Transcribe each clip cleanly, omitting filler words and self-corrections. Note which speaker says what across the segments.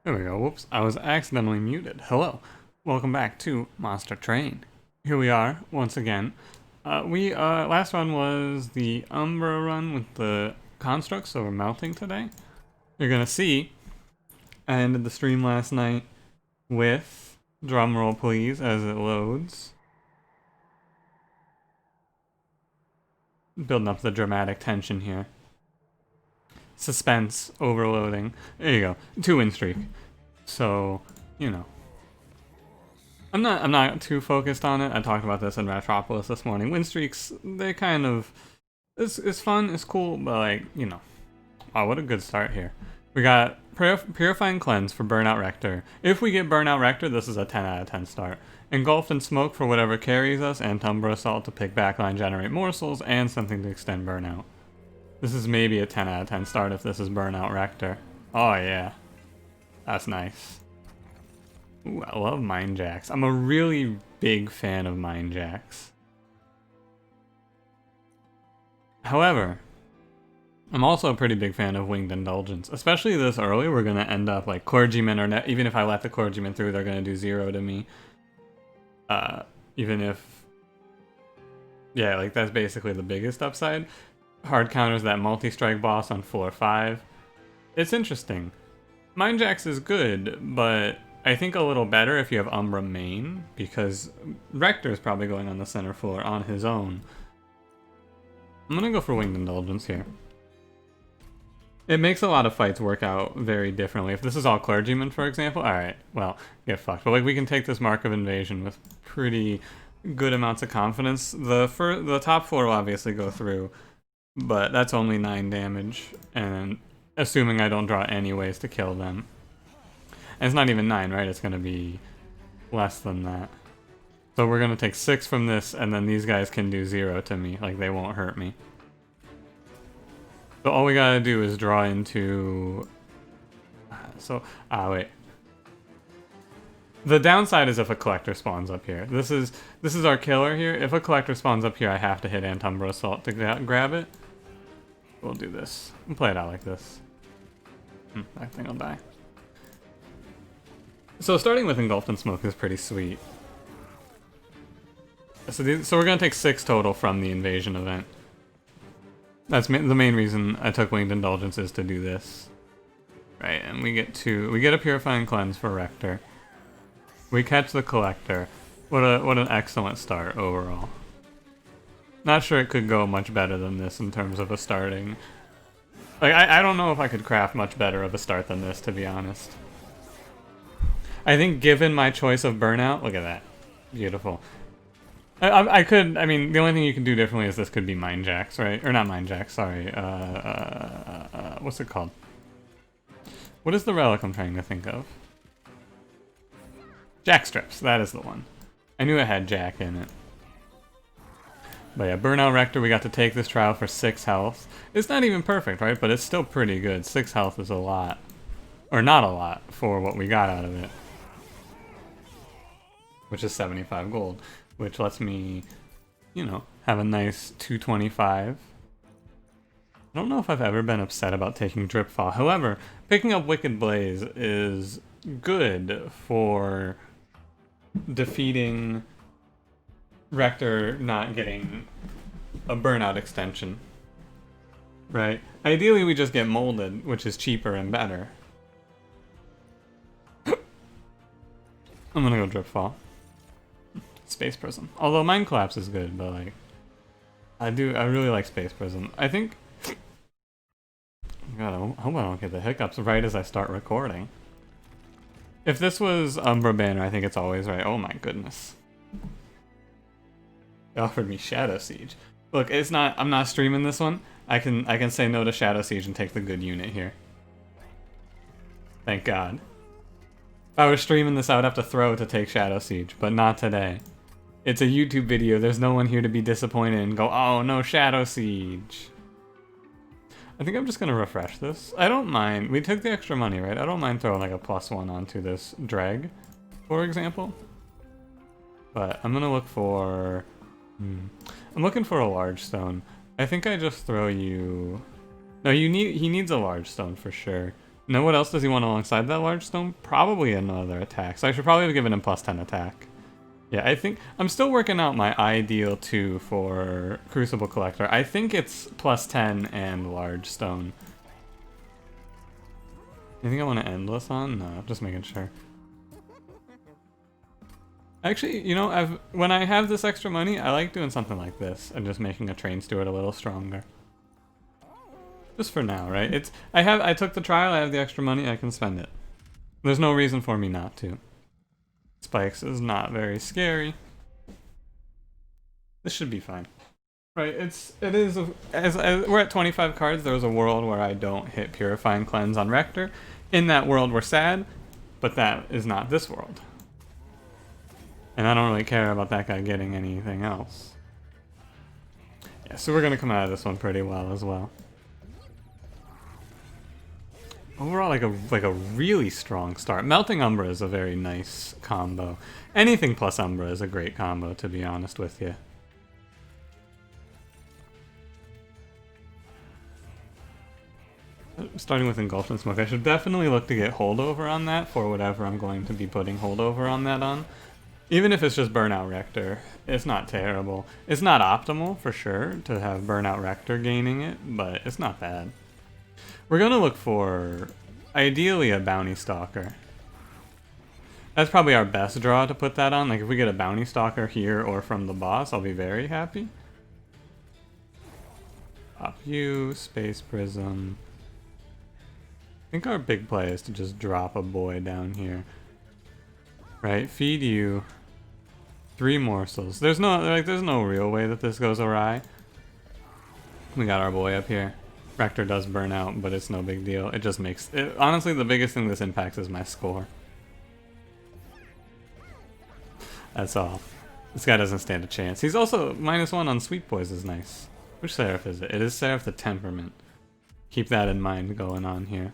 Speaker 1: There we go. Whoops, I was accidentally muted. Hello, welcome back to Monster Train. Here we are once again. Last run was the Umbra run with the constructs, so we're melting today. You're gonna see I ended the stream last night with, drumroll please as it loads, building up the dramatic tension here. Suspense overloading. There you go. 2-win streak. So, you know. I'm not too focused on it. I talked about this in Retropolis this morning. Win streaks, they kind of it's fun, it's cool, but like, you know. Oh, what a good start here. We got Purifying Cleanse for Burnout Rector. If we get Burnout Rector, this is a 10 out of 10 start. Engulfed in Smoke for whatever carries us, and Umbra Assault to pick backline, generate morsels, and something to extend Burnout. This is maybe a 10 out of 10 start if this is Burnout Rector. Oh yeah. That's nice. Ooh, I love Mind Jacks. I'm a really big fan of Mind Jacks. However, I'm also a pretty big fan of Winged Indulgence. Especially this early, we're going to end up like Clergymen, or even if I let the Clergymen through, they're going to do 0 to me. Even if... Yeah, like that's basically the biggest upside. Hard counters that multi-strike boss on floor 5. It's interesting. Mind Jacks is good, but I think a little better if you have Umbra main, because Rector is probably going on the center floor on his own. I'm gonna go for Winged Indulgence here. It makes a lot of fights work out very differently. If this is all Clergymen, for example, alright, well, get fucked. But like, we can take this Mark of Invasion with pretty good amounts of confidence. The top floor will obviously go through, but that's only 9 damage, and assuming I don't draw any ways to kill them. And it's not even 9, right? It's going to be less than that. So we're going to take 6 from this, and then these guys can do 0 to me. Like, they won't hurt me. So all we got to do is draw into... wait. The downside is if a Collector spawns up here. This is our killer here. If a Collector spawns up here, I have to hit Umbra Assault to grab it. We'll do this. We'll play it out like this. I think I'll die. So starting with Engulfed in Smoke is pretty sweet. So we're going to take 6 total from the Invasion event. That's the main reason I took Winged Indulgence, is to do this. Right, and we get a Purifying Cleanse for Rector. We catch the Collector. What an excellent start overall. Not sure it could go much better than this in terms of a starting. Like, I don't know if I could craft much better of a start than this, to be honest. I think given my choice of Burnout, look at that. Beautiful. I mean, the only thing you can do differently is this could be Mind Jacks, right? Or not Mind Jacks, sorry. What's it called? What is the relic I'm trying to think of? Jack Strips, that is the one. I knew it had Jack in it. But yeah, Burnout Rector, we got to take this trial for 6 health. It's not even perfect, right? But it's still pretty good. 6 health is a lot. Or not a lot for what we got out of it. Which is 75 gold. Which lets me, you know, have a nice 225. I don't know if I've ever been upset about taking Dripfall. However, picking up Wicked Blaze is good for defeating Rector not getting a Burnout extension. Right? Ideally we just get Molded, which is cheaper and better. I'm gonna go Dripfall. Space Prism. Although Mind Collapse is good, but like... I really like Space Prism. I think... God, I hope I don't get the hiccups right as I start recording. If this was Umbra Banner, I think it's always right. Oh my goodness. It offered me Shadow Siege. Look, it's not. I'm not streaming this one. I can say no to Shadow Siege and take the good unit here. Thank God. If I was streaming this, I would have to throw to take Shadow Siege, but not today. It's a YouTube video. There's no one here to be disappointed and go, oh no, Shadow Siege. I think I'm just gonna refresh this. I don't mind. We took the extra money, right? I don't mind throwing like a +1 onto this drag, for example. But I'm gonna look for... I'm looking for a large stone. I think I just throw you... No, he needs a large stone for sure. Know what else does he want alongside that large stone? Probably another attack. So I should probably have given him plus 10 attack. Yeah, I think I'm still working out my ideal 2 for Crucible Collector. I think it's plus 10 and large stone. You think I want to endless on? No, just making sure. Actually, you know, when I have this extra money, I like doing something like this and just making a train steward a little stronger. Just for now, right? I took the trial, I have the extra money, I can spend it. There's no reason for me not to. Spikes is not very scary. This should be fine. Right, as we're at 25 cards, there was a world where I don't hit Purifying Cleanse on Rector. In that world, we're sad, but that is not this world. And I don't really care about that guy getting anything else. Yeah, so we're gonna come out of this one pretty well as well. Overall, like a really strong start. Melting Umbra is a very nice combo. Anything plus Umbra is a great combo, to be honest with you. Starting with Engulfed in Smoke, I should definitely look to get Holdover on that for whatever I'm going to be putting Holdover on that on. Even if it's just Burnout Rector, it's not terrible. It's not optimal, for sure, to have Burnout Rector gaining it, but it's not bad. We're gonna look for, ideally, a Bounty Stalker. That's probably our best draw to put that on. Like, if we get a Bounty Stalker here or from the boss, I'll be very happy. Pop you, Space Prism. I think our big play is to just drop a boy down here. Right, feed you 3 morsels. There's no real way that this goes awry. We got our boy up here. Rector does burn out, but it's no big deal. It just makes it, honestly, the biggest thing this impacts is my score. That's all. This guy doesn't stand a chance. He's also -1 on Sweet Boys is nice. Which Seraph is it? It is Seraph the Temperament. Keep that in mind going on here.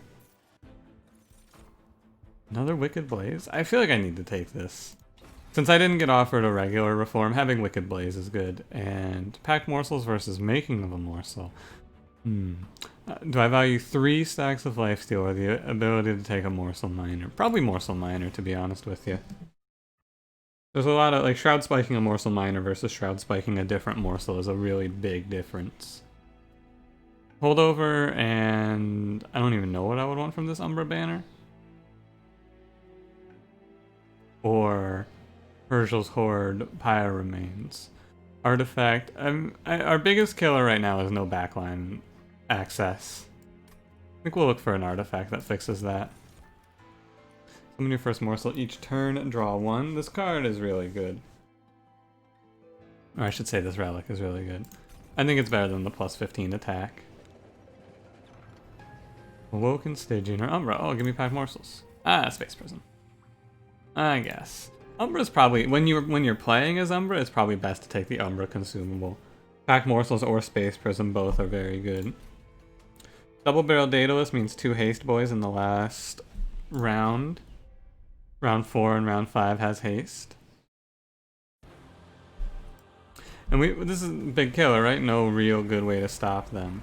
Speaker 1: Another Wicked Blaze? I feel like I need to take this. Since I didn't get offered a regular reform, having Wicked Blaze is good. And packed morsels versus making of a morsel. Do I value 3 stacks of lifesteal or the ability to take a morsel miner? Probably morsel miner, to be honest with you. There's a lot of, like, shroud spiking a morsel miner versus shroud spiking a different morsel is a really big difference. Holdover, and I don't even know what I would want from this Umbra Banner. Or Herschel's Horde, Pyre Remains. Artifact. Our biggest killer right now is no backline access. I think we'll look for an artifact that fixes that. Summon your first morsel each turn, draw 1. This card is really good. Or I should say this relic is really good. I think it's better than the plus 15 attack. Awoken, Stygian, or Umbra. Oh, give me 5 morsels. Ah, Space Prism. I guess. Umbra's probably, when you're playing as Umbra, it's probably best to take the Umbra consumable. Pack morsels or Space Prism both are very good. Double Barrel Daedalus means 2 haste boys in the last round. Round 4 and round 5 has haste. And this is a big killer, right? No real good way to stop them.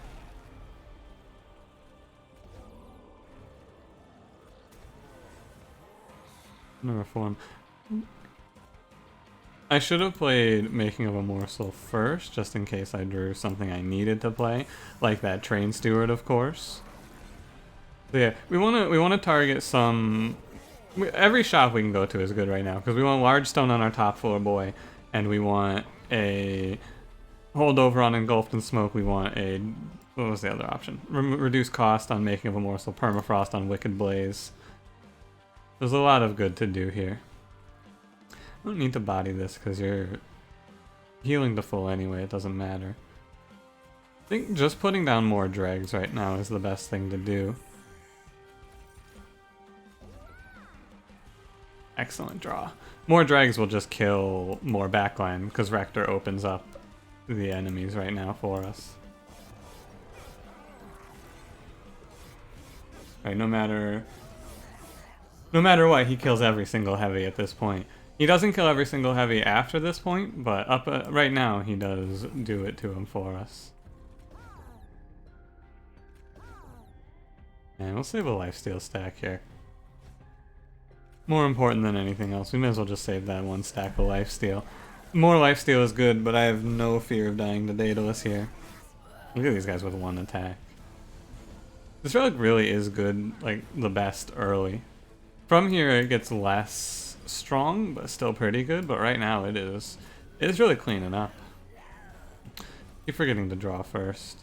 Speaker 1: No reform. I should have played Making of a Morsel first, just in case I drew something I needed to play, like that Train Steward, of course. So yeah, we wanna target some. Every shop we can go to is good right now because we want large stone on our top floor boy, and we want a holdover on Engulfed in Smoke. We want a, what was the other option? Reduce cost on Making of a Morsel, permafrost on Wicked Blaze. There's a lot of good to do here. I don't need to body this because you're healing to full anyway, it doesn't matter. I think just putting down more dregs right now is the best thing to do. Excellent draw. More dregs will just kill more backline because Rector opens up the enemies right now for us. Right, no matter what, he kills every single heavy at this point. He doesn't kill every single heavy after this point, but right now he does do it to him for us. And we'll save a lifesteal stack here. More important than anything else, we may as well just save that one stack of lifesteal. More lifesteal is good, but I have no fear of dying to Daedalus here. Look at these guys with one attack. This relic really is good, like the best early. From here it gets less strong, but still pretty good, but right now it is. It's really cleaning up. Keep forgetting to draw first.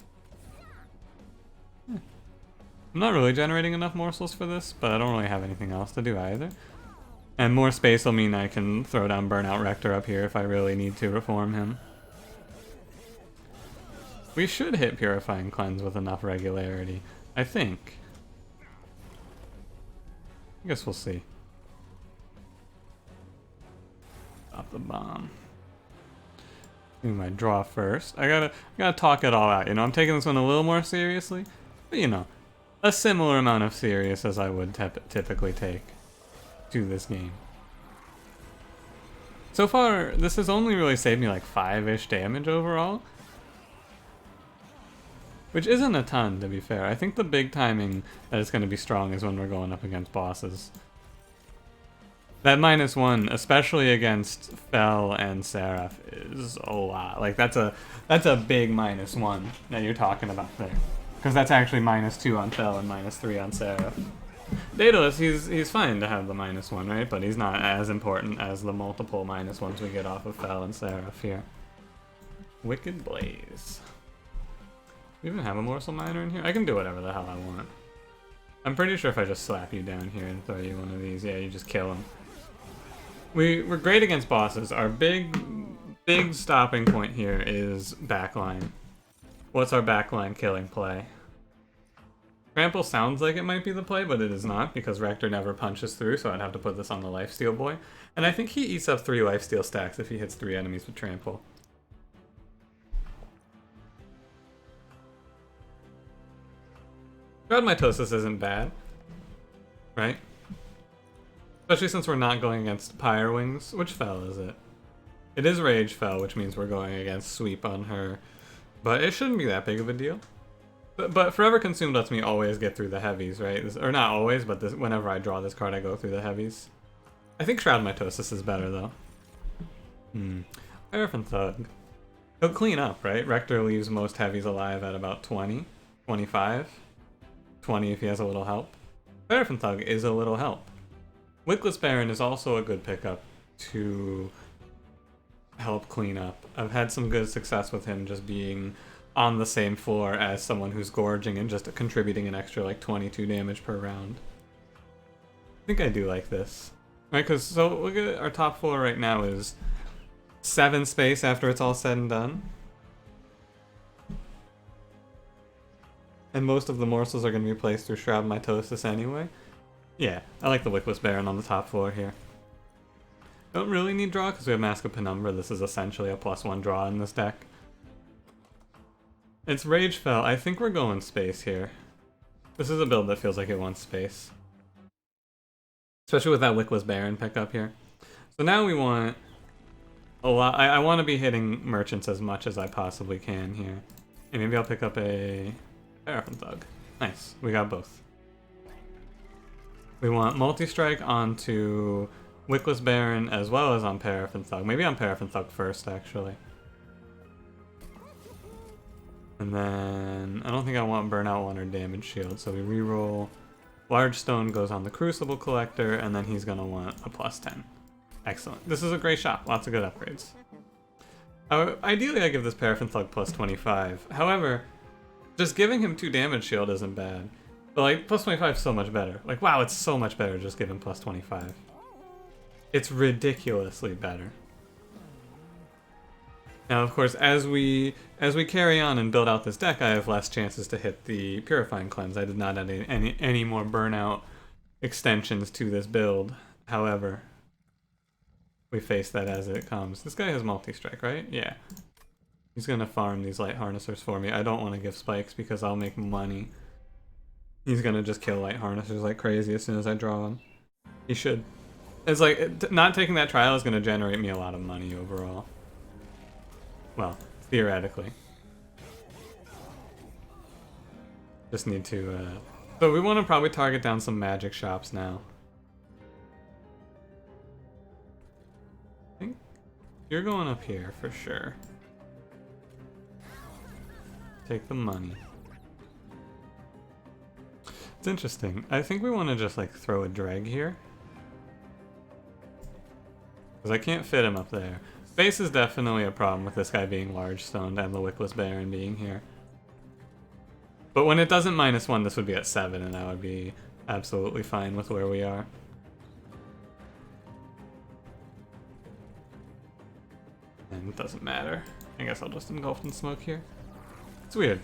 Speaker 1: I'm not really generating enough morsels for this, but I don't really have anything else to do either. And more space will mean I can throw down Burnout Rector up here if I really need to reform him. We should hit Purifying Cleanse with enough regularity, I think. I guess we'll see. Stop the bomb. Do my draw first. I gotta talk it all out. You know, I'm taking this one a little more seriously, but you know, a similar amount of serious as I would typically take to this game. So far, this has only really saved me like 5-ish damage overall, which isn't a ton, to be fair. I think the big timing that it's going to be strong is when we're going up against bosses. That -1, especially against Fel and Seraph, is a lot. Like that's a big -1 that you're talking about there, because that's actually -2 on Fel and -3 on Seraph. Daedalus, he's fine to have the -1, right? But he's not as important as the multiple -1s we get off of Fel and Seraph here. Wicked Blaze. We even have a Morsel Miner in here? I can do whatever the hell I want. I'm pretty sure if I just slap you down here and throw you one of these, yeah, you just kill him. We're great against bosses. Our big stopping point here is backline. What's our backline killing play? Trample sounds like it might be the play, but it is not, because Rector never punches through, so I'd have to put this on the Lifesteal boy. And I think he eats up 3 Lifesteal stacks if he hits 3 enemies with Trample. Shroud Mitosis isn't bad, right? Especially since we're not going against Pyre Wings. Which Fel is it? It is Rage Fel, which means we're going against Sweep on her. But it shouldn't be that big of a deal. But Forever Consumed lets me always get through the heavies, right? Or not always, but whenever I draw this card, I go through the heavies. I think Shroud Mitosis is better, though. Hierophant Thug. He'll clean up, right? Rector leaves most heavies alive at about 20, 25. 20 if he has a little help. Hierophant Thug is a little help. Wickless Baron is also a good pickup to help clean up. I've had some good success with him just being on the same floor as someone who's gorging and just contributing an extra like 22 damage per round. I think I do like this. Right, because so look at our top floor right now is 7 space after it's all said and done. And most of the morsels are going to be placed through Shroud Mitosis anyway. Yeah, I like the Wickless Baron on the top floor here. Don't really need draw because we have Mask of Penumbra. This is essentially a +1 draw in this deck. It's Rage Fel. I think we're going space here. This is a build that feels like it wants space. Especially with that Wickless Baron pickup here. So now we want a lot. I want to be hitting merchants as much as I possibly can here. And maybe I'll pick up a Hierophant Thug. Nice, we got both. We want Multi-Strike onto Wickless Baron as well as on Hierophant Thug. Maybe on Hierophant Thug first, actually. And then I don't think I want Burnout 1 or Damage Shield, so we reroll. Large Stone goes on the Crucible Collector, and then he's going to want a +10. Excellent. This is a great shop. Lots of good upgrades. Ideally, I give this Hierophant Thug +25. However, just giving him 2 Damage Shield isn't bad. But like, +25 is so much better. Like, wow, it's so much better just give him +25. It's ridiculously better. Now, of course, as we carry on and build out this deck, I have less chances to hit the Purifying Cleanse. I did not add any more Burnout extensions to this build. However, we face that as it comes. This guy has Multi-Strike, right? Yeah. He's going to farm these Light Harnessers for me. I don't want to give spikes because I'll make money. He's going to just kill Light Harnessers like crazy as soon as I draw them. He should. It's like, not taking that trial is going to generate me a lot of money overall. Well, theoretically. Just need to So we want to probably target down some magic shops now. I think you're going up here for sure. Take the money. It's interesting. I think we want to just like throw a dreg here. Because I can't fit him up there. Space is definitely a problem with this guy being large stoned and the Wickless Baron being here. But when it doesn't -1, this would be at 7, and I would be absolutely fine with where we are. And it doesn't matter. I guess I'll just engulf in smoke here. It's weird.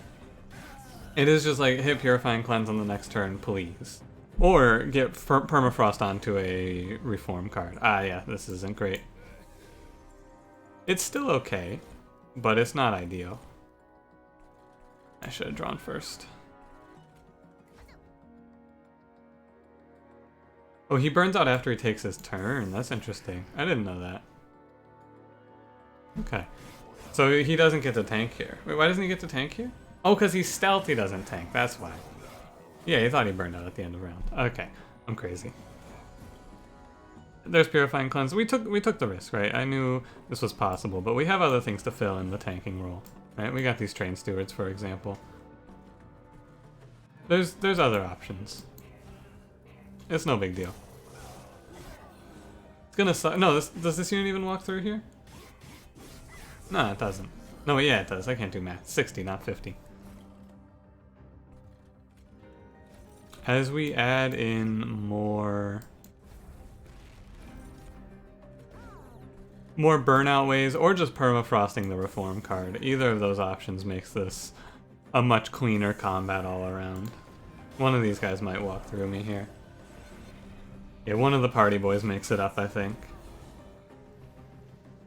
Speaker 1: It is just like, hit Purifying Cleanse on the next turn, please. Or get Permafrost onto a Reform card. Ah, yeah, this isn't great. It's still okay, but it's not ideal. I should have drawn first. Oh, he burns out after he takes his turn. That's interesting. I didn't know that. Okay. So he doesn't get to tank here. Wait, why doesn't he get to tank here? Oh, because he's stealth, he doesn't tank. That's why. Yeah, he thought he burned out at the end of the round. Okay, I'm crazy. There's Purifying Cleanse. We took the risk, right? I knew this was possible, but we have other things to fill in the tanking role. Right? We got these Train Stewards, for example. There's other options. It's no big deal. It's gonna suck. No, does this unit even walk through here? No, it doesn't. No, yeah, it does. I can't do math. 60, not 50. As we add in more burnout ways, or just permafrosting the Reform card, either of those options makes this a much cleaner combat all around. One of these guys might walk through me here. Yeah, one of the party boys makes it up, I think.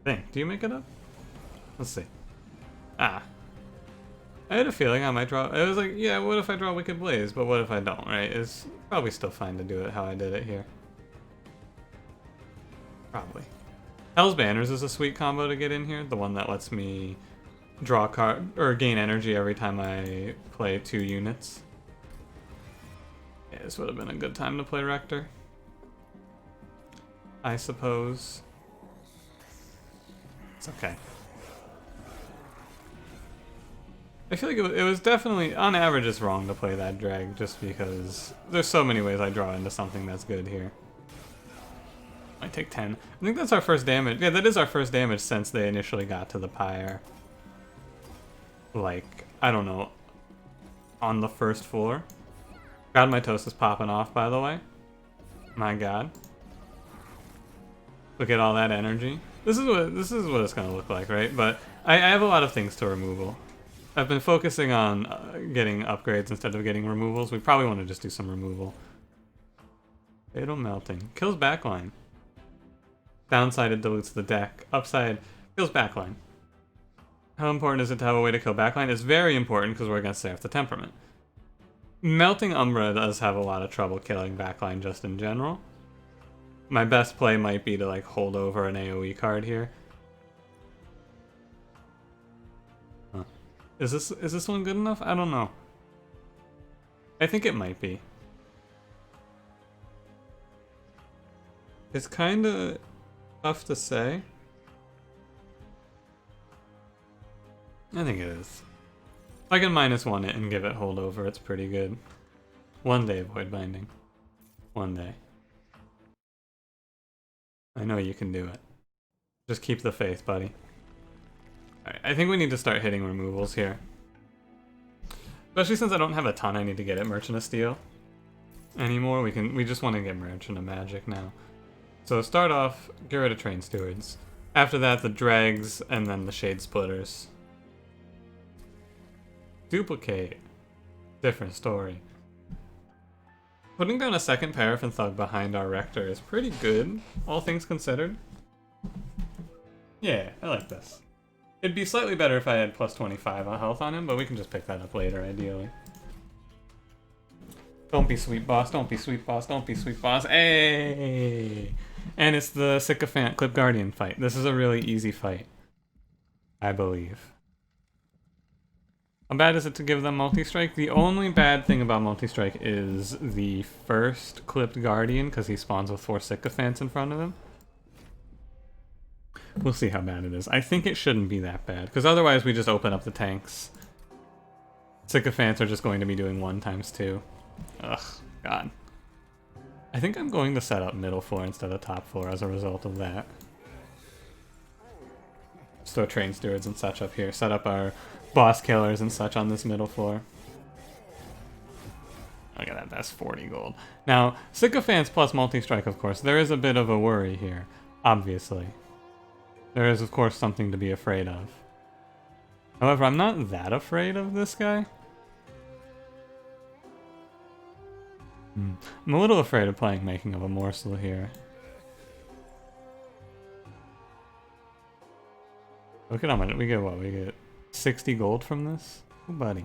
Speaker 1: Do you make it up? Let's see. Ah. I had a feeling I might draw. It was like, yeah, what if I draw Wicked Blaze? But what if I don't, right? It's probably still fine to do it how I did it here. Probably. Hell's Banners is a sweet combo to get in here. The one that lets me draw a card, or gain energy every time I play 2 units. Yeah, this would have been a good time to play Rector, I suppose. It's okay. I feel like it was definitely, on average, it's wrong to play that drag just because there's so many ways I draw into something that's good here. I take 10. I think that's our first damage. Yeah, that is our first damage since they initially got to the pyre. Like, I don't know, on the first floor. God, my toast is popping off, by the way. My God. Look at all that energy. This is what it's gonna look like, right? But I have a lot of things to removal. I've been focusing on getting upgrades instead of getting removals. We probably want to just do some removal. Fatal Melting. Kills backline. Downside, it dilutes the deck. Upside, kills backline. How important is it to have a way to kill backline? It's very important because we're against Seraph the Temperament. Melting Umbra does have a lot of trouble killing backline just in general. My best play might be to like hold over an AoE card here. Huh. Is this one good enough? I don't know. I think it might be. It's kind of tough to say. I think it is. If I can -1 it and give it holdover, it's pretty good. One day Void Binding. One day. I know you can do it. Just keep the faith, buddy. Alright, I think we need to start hitting removals here. Especially since I don't have a ton I need to get at Merchant of Steel anymore. We just want to get Merchant of Magic now. So start off, get rid of Train Stewards. After that, the Dregs, and then the Shade Splitters. Duplicate. Different story. Putting down a second Paraffin Thug behind our Rector is pretty good, all things considered. Yeah, I like this. It'd be slightly better if I had plus 25 on health on him, but we can just pick that up later, ideally. Don't be sweet boss, don't be sweet boss, don't be sweet boss. Hey! And it's the Sycophant Clip Guardian fight. This is a really easy fight, I believe. How bad is it to give them multi-strike? The only bad thing about multi-strike is the first clipped Guardian, because he spawns with 4 Sycophants in front of him. We'll see how bad it is. I think it shouldn't be that bad, because otherwise we just open up the tanks. Sycophants are just going to be doing 1 times 2. Ugh, God. I think I'm going to set up middle floor instead of top floor as a result of that. Just throw train stewards and such up here. Set up our boss killers and such on this middle floor. Look at that, that's 40 gold. Now, Sycophants plus multi-strike, of course, there is a bit of a worry here, obviously. There is, of course, something to be afraid of. However, I'm not that afraid of this guy. I'm a little afraid of playing Making of a Morsel here. Look at how much we get. What we get? 60 gold from this? Oh, buddy.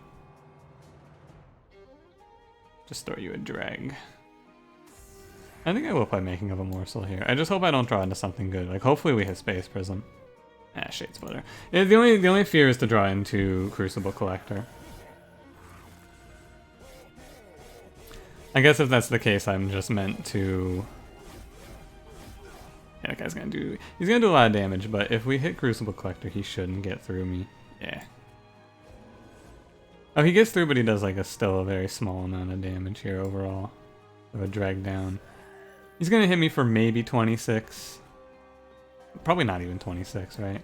Speaker 1: Just throw you a drag. I think I will play Making of a Morsel here. I just hope I don't draw into something good. Like, hopefully we hit Space Prism. Ah, Shade Splitter. Yeah, the only fear is to draw into Crucible Collector. I guess if that's the case, I'm just meant to... Yeah, that guy's gonna do... He's gonna do a lot of damage, but if we hit Crucible Collector, he shouldn't get through me. Yeah. Oh, he gets through, but he does like still a very small amount of damage here overall. Of a drag down. He's gonna hit me for maybe 26. Probably not even 26, right?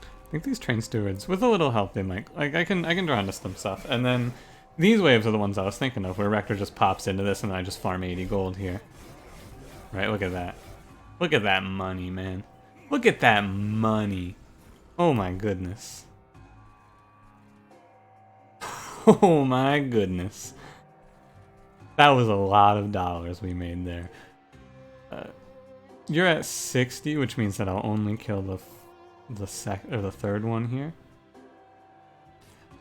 Speaker 1: I think these train stewards, with a little help, they might... Like, I can draw into some stuff. And then these waves are the ones I was thinking of, where Rector just pops into this and I just farm 80 gold here. Right, look at that. Look at that money, man. Look at that money. Oh my goodness. Oh my goodness. That was a lot of dollars we made there. You're at 60, which means that I'll only kill the third one here.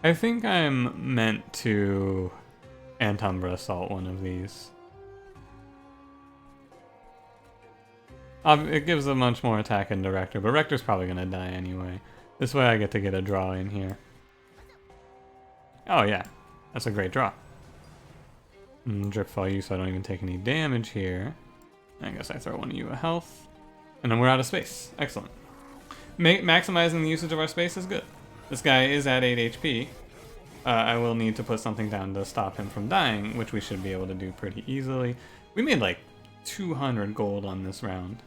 Speaker 1: I think I'm meant to Umbra assault one of these. It gives a much more attack into Rector, but Rector's probably gonna die anyway. This way I get to get a draw in here. Oh yeah, that's a great draw. Drip fall you so I don't even take any damage here. I guess I throw one of you a health. And then we're out of space. Excellent. Maximizing the usage of our space is good. This guy is at 8 HP. I will need to put something down to stop him from dying, which we should be able to do pretty easily. We made like 200 gold on this round.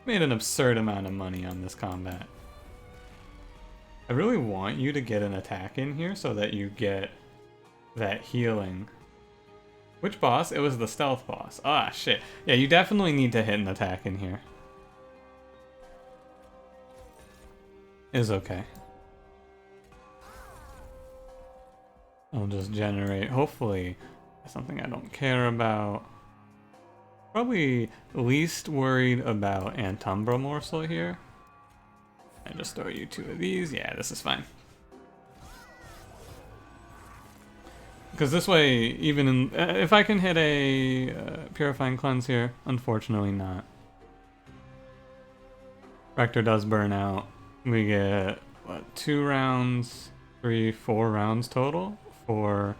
Speaker 1: Made an absurd amount of money on this combat. I really want you to get an attack in here so that you get that healing. Which boss? It was the stealth boss. Ah, shit. Yeah, you definitely need to hit an attack in here. Is okay. I'll just generate, hopefully, something I don't care about. Probably least worried about Umbra Morsel here. I just throw you 2 of these. Yeah, this is fine. Because this way, even in, if I can hit a Purifying Cleanse here, unfortunately not. Rector does burn out. We get, what, 2 rounds, 3, 4 rounds total? So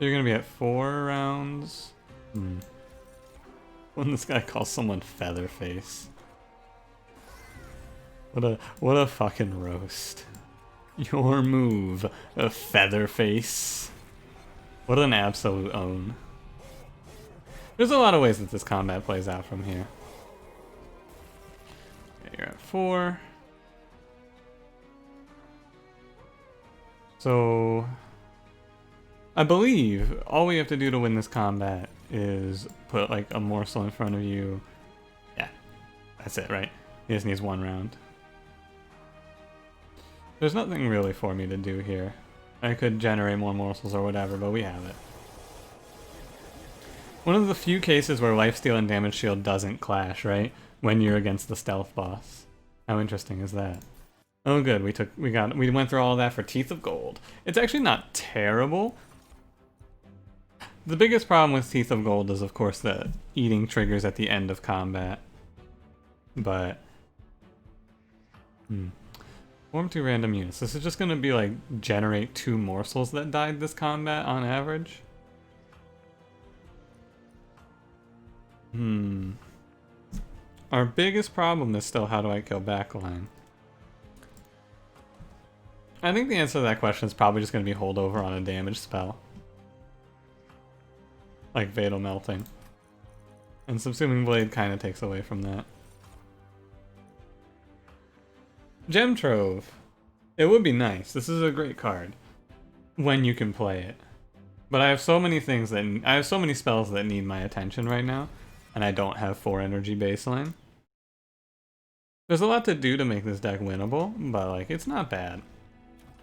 Speaker 1: you're going to be at 4 rounds? When this guy calls someone Featherface. What a fucking roast. Your move, a Featherface. What an absolute own. There's a lot of ways that this combat plays out from here. Okay, you're at 4. So, I believe all we have to do to win this combat is put like a morsel in front of you. Yeah, that's it, right? He just needs 1 round. There's nothing really for me to do here. I could generate more morsels or whatever, but we have it. One of the few cases where lifesteal and damage shield doesn't clash, right? When you're against the stealth boss. How interesting is that? Oh good, we went through all of that for Teeth of Gold. It's actually not terrible. The biggest problem with Teeth of Gold is of course the eating triggers at the end of combat. But Form 2 random units. This is just gonna be like generate 2 morsels that died this combat on average. Our biggest problem is still how do I kill backline? I think the answer to that question is probably just gonna be holdover on a damage spell. Like Fatal Melting. And Subsuming Blade kind of takes away from that. Gem Trove. It would be nice. This is a great card. When you can play it. But I have so many things that... I have so many spells that need my attention right now. And I don't have 4 energy baseline. There's a lot to do to make this deck winnable. But like, it's not bad.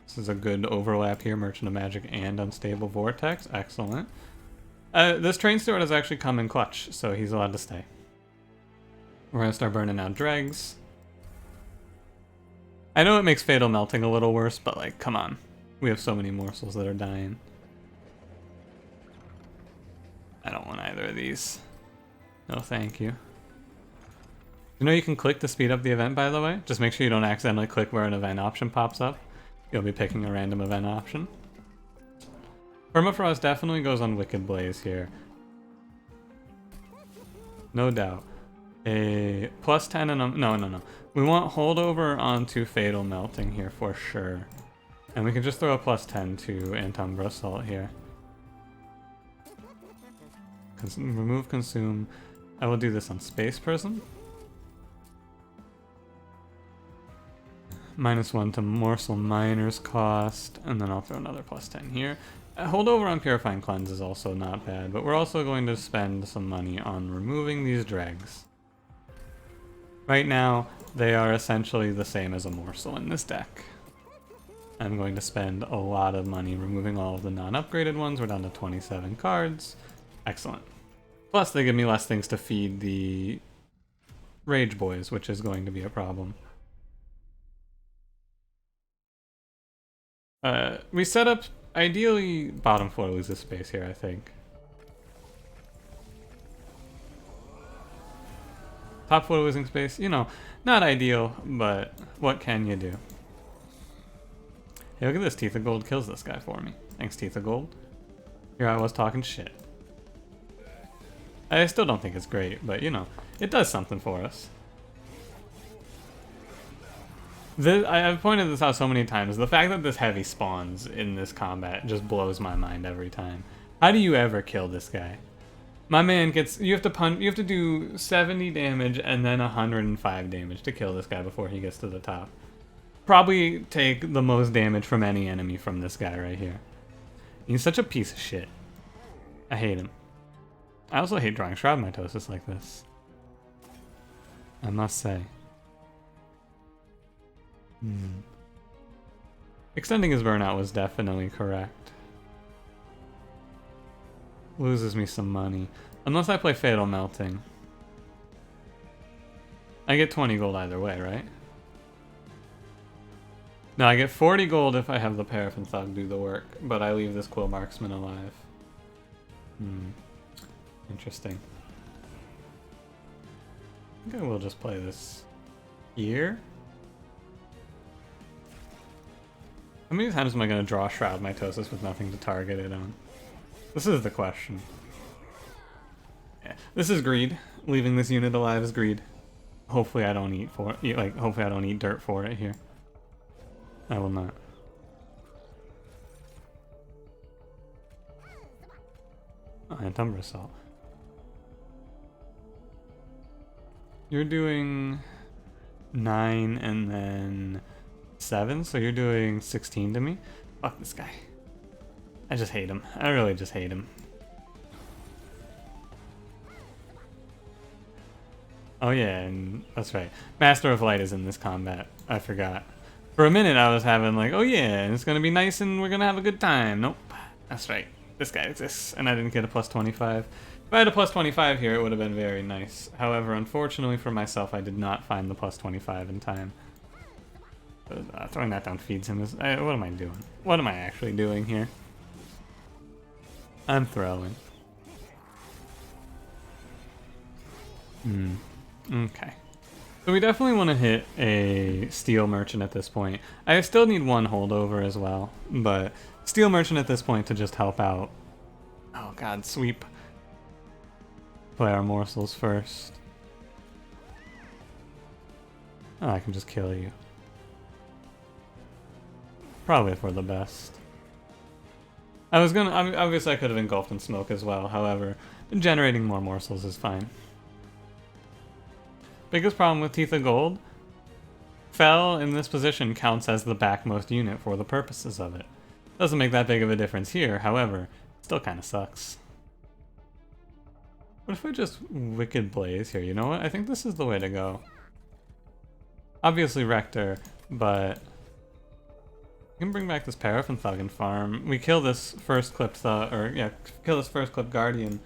Speaker 1: This is a good overlap here. Merchant of Magic and Unstable Vortex. Excellent. This Train Steward has actually come in clutch, so he's allowed to stay. We're gonna start burning out dregs. I know it makes Fatal Melting a little worse, but like, come on. We have so many morsels that are dying. I don't want either of these. No thank you. You know you can click to speed up the event, by the way? Just make sure you don't accidentally click where an event option pops up. You'll be picking a random event option. Permafrost definitely goes on Wicked Blaze here. No doubt. A plus 10 and a... No. We want holdover onto Fatal Melting here for sure. And we can just throw a plus 10 to Umbra Assault here. Remove Consume. I will do this on Space Prism. -1 to Morsel Miner's cost. And then I'll throw another plus 10 here. Holdover on Purifying Cleanse is also not bad, but we're also going to spend some money on removing these dregs. Right now, they are essentially the same as a morsel in this deck. I'm going to spend a lot of money removing all of the non-upgraded ones. We're down to 27 cards. Excellent. Plus, they give me less things to feed the Rage Boys, which is going to be a problem. We set up... Ideally, bottom 4 loses space here, I think. Top 4 losing space, you know, not ideal, but what can you do? Hey, look at this. Teeth of Gold kills this guy for me. Thanks, Teeth of Gold. Here I was talking shit. I still don't think it's great, but, you know, it does something for us. I've pointed this out so many times. The fact that this heavy spawns in this combat just blows my mind every time. How do you ever kill this guy? My man gets... You have to do 70 damage and then 105 damage to kill this guy before he gets to the top. Probably take the most damage from any enemy from this guy right here. He's such a piece of shit. I hate him. I also hate drawing Shroud Mitosis like this. I must say. Extending his burnout was definitely correct. Loses me some money. Unless I play Fatal Melting. I get 20 gold either way, right? No, I get 40 gold if I have the Paraffin Thug do the work, but I leave this Quill Marksman alive. Interesting. I think I will just play this here. How many times am I going to draw Shroud Mitosis with nothing to target it on? This is the question. Yeah, this is greed. Leaving this unit alive is greed. Hopefully I don't hopefully I don't eat dirt for it here. I will not. Oh, and Umbra Assault. You're doing 9 and then 7, so you're doing 16 to me? Fuck this guy. I just hate him. I really just hate him. Oh yeah, and that's right. Master of Light is in this combat. I forgot. For a minute I was having like, oh yeah, it's gonna be nice and we're gonna have a good time. Nope. That's right. This guy exists, and I didn't get a plus 25. If I had a plus 25 here, it would have been very nice. However, unfortunately for myself, I did not find the plus 25 in time. Throwing that down feeds him. What am I doing? What am I actually doing here? I'm throwing. Okay. So we definitely want to hit a Steel Merchant at this point. I still need one holdover as well, but Steel Merchant at this point to just help out. Oh god, sweep. Play our morsels first. Oh, I can just kill you. Probably for the best. I was gonna, obviously I could have engulfed in smoke as well, however, generating more morsels is fine. Biggest problem with Teeth of Gold, Fel in this position counts as the backmost unit for the purposes of it. Doesn't make that big of a difference here, however, still kinda sucks. What if I just Wicked Blaze here? You know what? I think this is the way to go. Obviously Rector, but we can bring back this Paraffin Thug and farm. We kill this first clipped Thug, or yeah, kill this first clipped Guardian.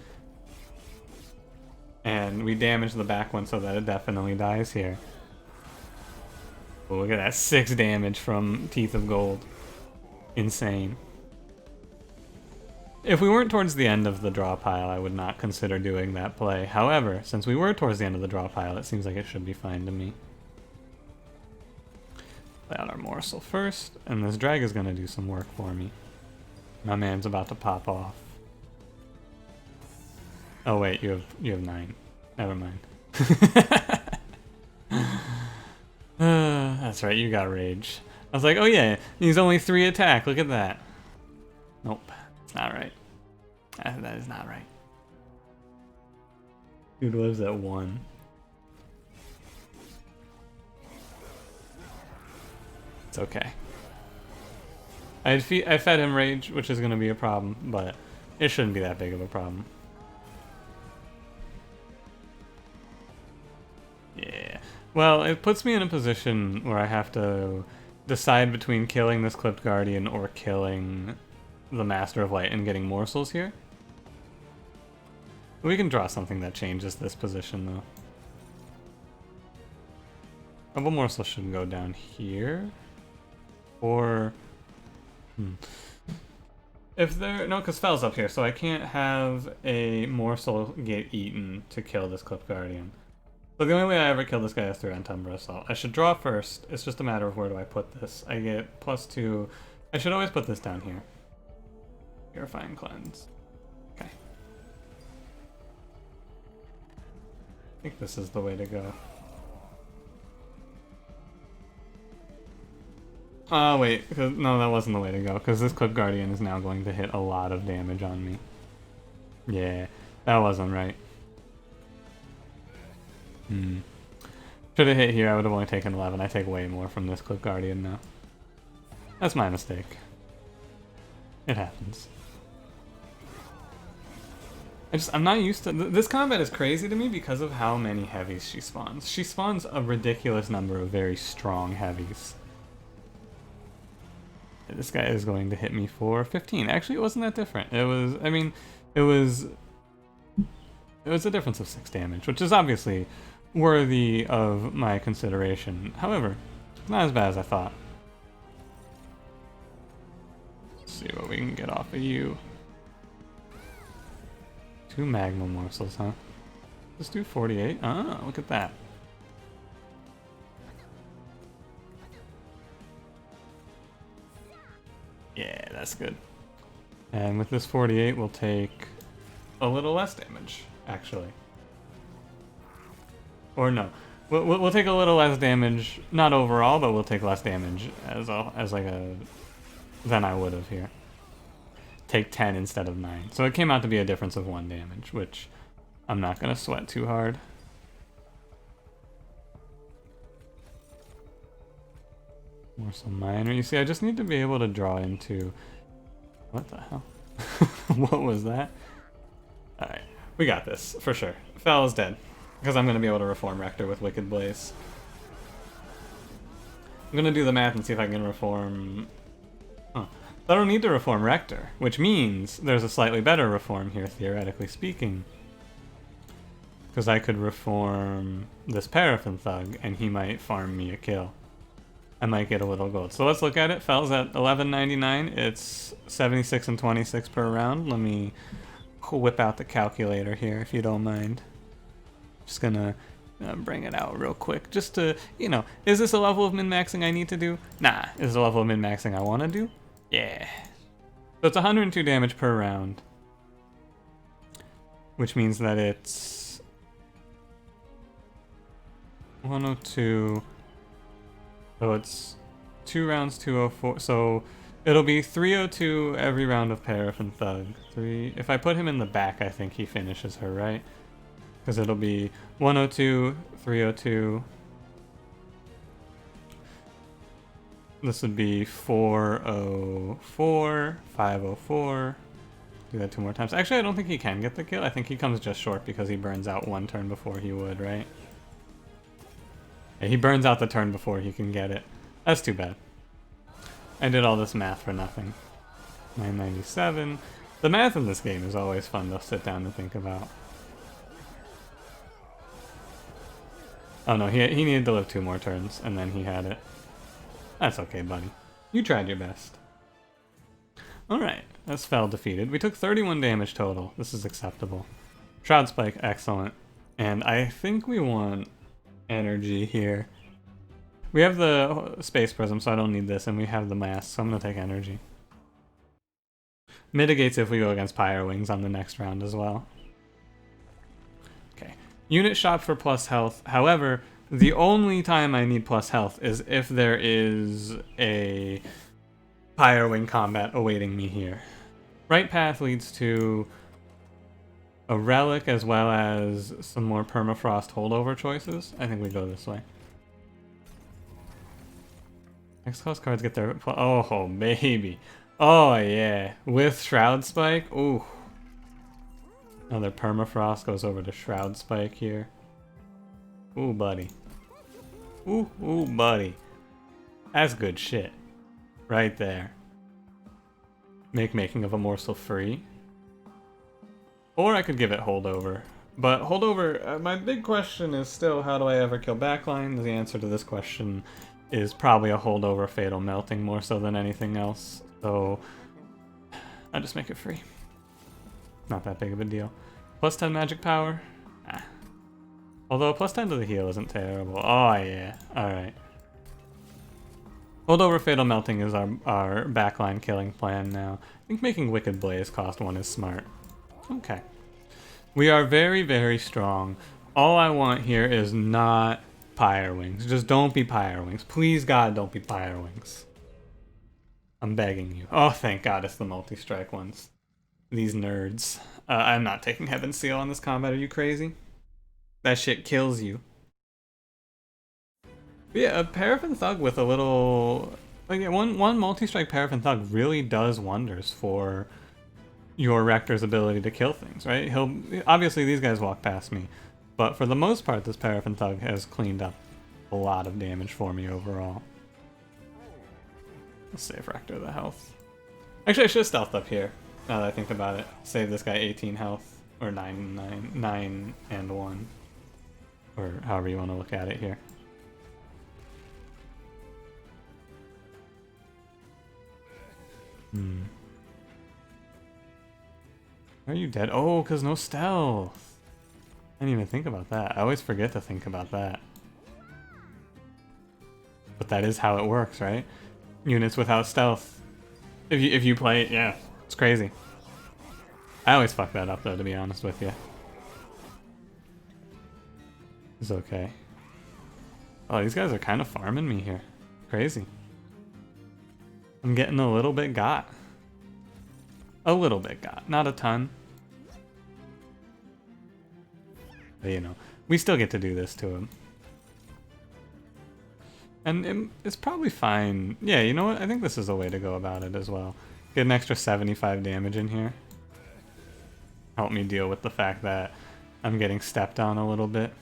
Speaker 1: And we damage the back one so that it definitely dies here. Oh, look at that, 6 damage from Teeth of Gold. Insane. If we weren't towards the end of the draw pile, I would not consider doing that play. However, since we were towards the end of the draw pile, it seems like it should be fine to me. Play out our morsel first, and this drag is going to do some work for me. My man's about to pop off. Oh wait, you have 9. Never mind. That's right, you got rage. I was like, oh yeah, he's only 3 attack. Look at that. Nope, it's not right. That is not right. Dude lives at 1. It's okay. I fed him rage, which is going to be a problem, but it shouldn't be that big of a problem. Yeah. Well, it puts me in a position where I have to decide between killing this clipped Guardian or killing the Master of Light and getting morsels here. We can draw something that changes this position, though. Couple morsels should go down here. Or... If they're... No, because Fel's up here, so I can't have a morsel get eaten to kill this clipped Guardian. So the only way I ever kill this guy is through Umbra Assault. I should draw first. It's just a matter of where do I put this. I get +2. I should always put this down here. Purifying Cleanse. Okay. I think this is the way to go. Oh wait, no, that wasn't the way to go, because this Clip Guardian is now going to hit a lot of damage on me. Yeah, that wasn't right. Should have hit here, I would have only taken 11. I take way more from this Clip Guardian now. That's my mistake. It happens. I'm not used to... This combat is crazy to me because of how many heavies she spawns. She spawns a ridiculous number of very strong heavies. This guy is going to hit me for 15. Actually, it wasn't that different. It was... I mean, it was a difference of 6 damage, which is obviously worthy of my consideration. However, not as bad as I thought. Let's see what we can get off of you. 2 Magma Morsels, huh? Let's do 48. Ah, look at that. Yeah, that's good. And with this 48, we'll take a little less damage, actually. Or no, we'll take a little less damage, not overall, but we'll take less damage as like a than I would have here. Take 10 instead of 9. So it came out to be a difference of 1 damage, which I'm not gonna sweat too hard. Morsel Miner. You see, I just need to be able to draw into... What the hell? What was that? Alright, we got this, for sure. Fel is dead, because I'm going to be able to reform Rector with Wicked Blaze. I'm going to do the math and see if I can reform... Huh. I don't need to reform Rector, which means there's a slightly better reform here, theoretically speaking. Because I could reform this Paraffin Thug, and he might farm me a kill. I might get a little gold. So let's look at it. Fel's at 11.99. It's 76 and 26 per round. Let me whip out the calculator here, if you don't mind. Just gonna bring it out real quick, just to, you know, is this a level of min-maxing I need to do? Nah. Is it a level of min-maxing I want to do? Yeah. So it's 102 damage per round, which means that it's 102. So it's 2 rounds, 204. So it'll be 302 every round of Paraffin Thug. If I put him in the back, I think he finishes her, right? Because it'll be 102, 302. This would be 404, 504. Do that 2 more times. Actually, I don't think he can get the kill. I think he comes just short because he burns out 1 turn before he would, right? Yeah, he burns out the turn before he can get it. That's too bad. I did all this math for nothing. 997. The math in this game is always fun to sit down and think about. Oh no, he needed to live 2 more turns, and then he had it. That's okay, buddy. You tried your best. Alright, that's Fel defeated. We took 31 damage total. This is acceptable. Shroud Spike, excellent. And I think we want energy here. We have the Space Prism, so I don't need this, and we have the Mask, so I'm going to take energy. Mitigates if we go against Pyre Wings on the next round as well. Okay. Unit shop for plus health. However, the only time I need plus health is if there is a Pyre Wing combat awaiting me here. Right path leads to a relic as well as some more permafrost holdover choices. I think we go this way. Next class cards get their... Oh, baby. Oh, yeah. With Shroud Spike. Ooh. Another permafrost goes over to Shroud Spike here. Ooh, buddy. Ooh, buddy. That's good shit. Right there. Making of a morsel free. Or I could give it holdover. But holdover, my big question is still, how do I ever kill backline? The answer to this question is probably a holdover fatal melting more so than anything else. So I just make it free. Not that big of a deal. Plus 10 magic power? Ah. Although plus 10 to the heal isn't terrible. Oh yeah, alright. Holdover fatal melting is our backline killing plan now. I think making Wicked Blaze cost 1 is smart. Okay. We are very, very strong. All I want here is not Pyre Wings. Just don't be Pyre Wings. Please, God, don't be Pyre Wings. I'm begging you. Oh, thank God it's the multi-strike ones. These nerds. I'm not taking Heaven's Seal on this combat. Are you crazy? That shit kills you. But yeah, a Paraffin Thug with a little... Like, yeah, one multi-strike Paraffin Thug really does wonders for your Rector's ability to kill things, right? Obviously, these guys walk past me. But for the most part, this Paraffin Thug has cleaned up a lot of damage for me overall. Let's save Rector the health. Actually, I should have stealthed up here, now that I think about it. Save this guy 18 health, or 9 and 1. Or however you want to look at it here. Are you dead? Oh, because no stealth. I didn't even think about that. I always forget to think about that. But that is how it works, right? Units without stealth. If you play it, yeah, it's crazy. I always fuck that up though, to be honest with you. It's okay. Oh, these guys are kind of farming me here. Crazy. I'm getting a little bit got. A little bit got, not a ton. But you know, we still get to do this to him. And it's probably fine. Yeah, you know what? I think this is a way to go about it as well. Get an extra 75 damage in here. Help me deal with the fact that I'm getting stepped on a little bit.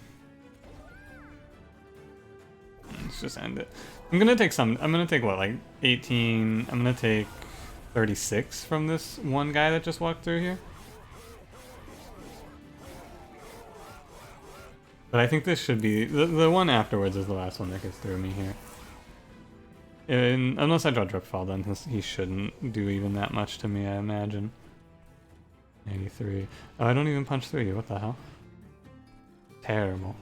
Speaker 1: Let's just end it. I'm gonna take what, like 18, I'm gonna take 36 from this one guy that just walked through here. But I think this should be, the one afterwards is the last one that gets through me here. And unless I draw Dripfall, then he shouldn't do even that much to me, I imagine. 83. Oh, I don't even punch through you, what the hell? Terrible.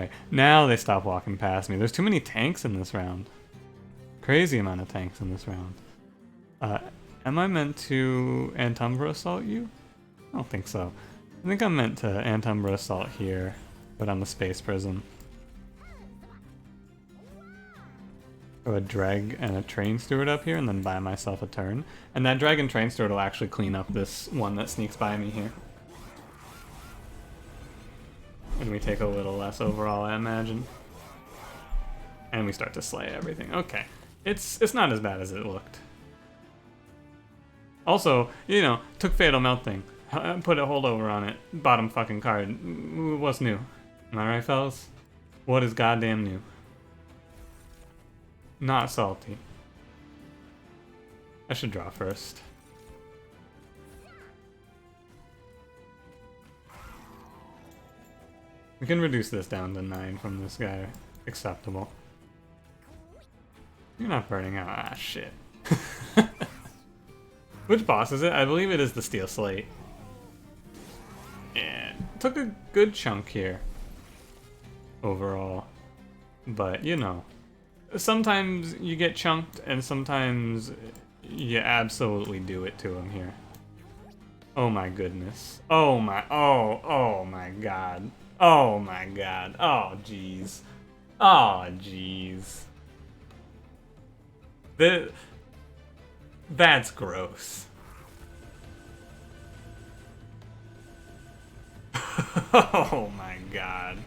Speaker 1: Right, now they stop walking past me. There's too many tanks in this round. Crazy amount of tanks in this round. Am I meant to Antumbra Assault you? I don't think so. I think I'm meant to Antumbra Assault here, but on the Space Prism. Throw a Dreg and a Train Steward up here and then buy myself a turn. And that Dreg and Train Steward will actually clean up this one that sneaks by me here. And we take a little less overall, I imagine. And we start to slay everything. Okay. It's not as bad as it looked. Also, you know, took Fatal Melting. Put a holdover on it. Bottom fucking card. What's new? Am I right, fellas? What is goddamn new? Not salty. I should draw first. We can reduce this down to 9 from this guy. Acceptable. You're not burning out. Ah, shit. Which boss is it? I believe it is the Steel Slate. Yeah, took a good chunk here. Overall. But, you know. Sometimes you get chunked, and sometimes you absolutely do it to him here. Oh my goodness. Oh my god. Oh my god. Oh jeez. Oh jeez. That's gross. Oh my god.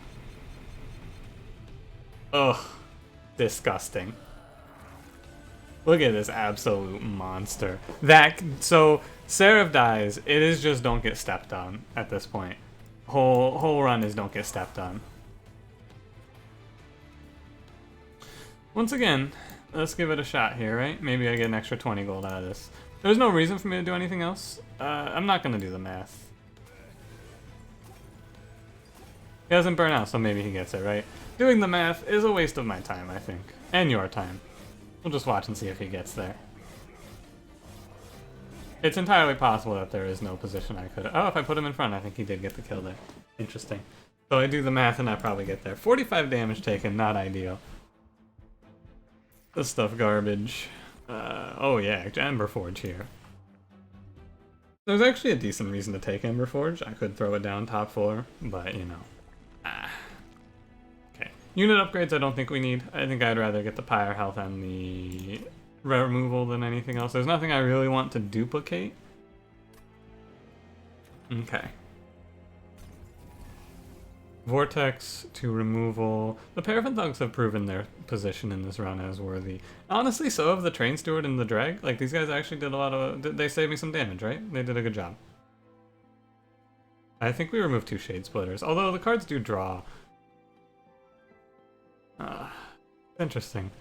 Speaker 1: Ugh. Disgusting. Look at this absolute monster. So Seraph dies, it is just don't get stepped on at this point. Whole run is don't get stepped on. Once again, let's give it a shot here, right? Maybe I get an extra 20 gold out of this. There's no reason for me to do anything else. I'm not gonna do the math. He doesn't burn out, so maybe he gets it, right? Doing the math is a waste of my time, I think. And your time. We'll just watch and see if he gets there. It's entirely possible that there is no position I could... Oh, if I put him in front, I think he did get the kill there. Interesting. So I do the math and I probably get there. 45 damage taken, not ideal. This stuff garbage. Oh yeah, Ember Forge here. There's actually a decent reason to take Ember Forge. I could throw it down top 4, but you know. Okay. Unit upgrades I don't think we need. I think I'd rather get the Pyre Health and the removal than anything else. There's nothing I really want to duplicate. Okay. Vortex to removal. The Paraffin Thugs have proven their position in this run as worthy. Honestly, so have the Train Steward and the Dreg. Like, these guys actually did a lot of... They saved me some damage, right? They did a good job. I think we removed 2 Shade Splitters, although the cards do draw. Interesting.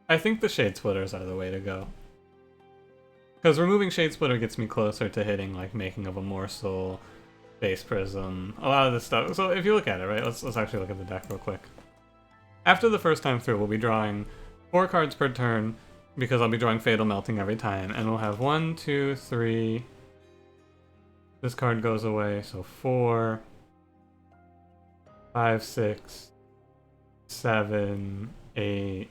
Speaker 1: I think the Shade Splitters are the way to go. Because removing Shade Splitter gets me closer to hitting, like, Making of a Morsel, Base Prism, a lot of this stuff. So if you look at it, right, let's actually look at the deck real quick. After the first time through, we'll be drawing 4 cards per turn, because I'll be drawing Fatal Melting every time, and we'll have 1, 2, 3... This card goes away, so 4, 5, 6, 7, 8,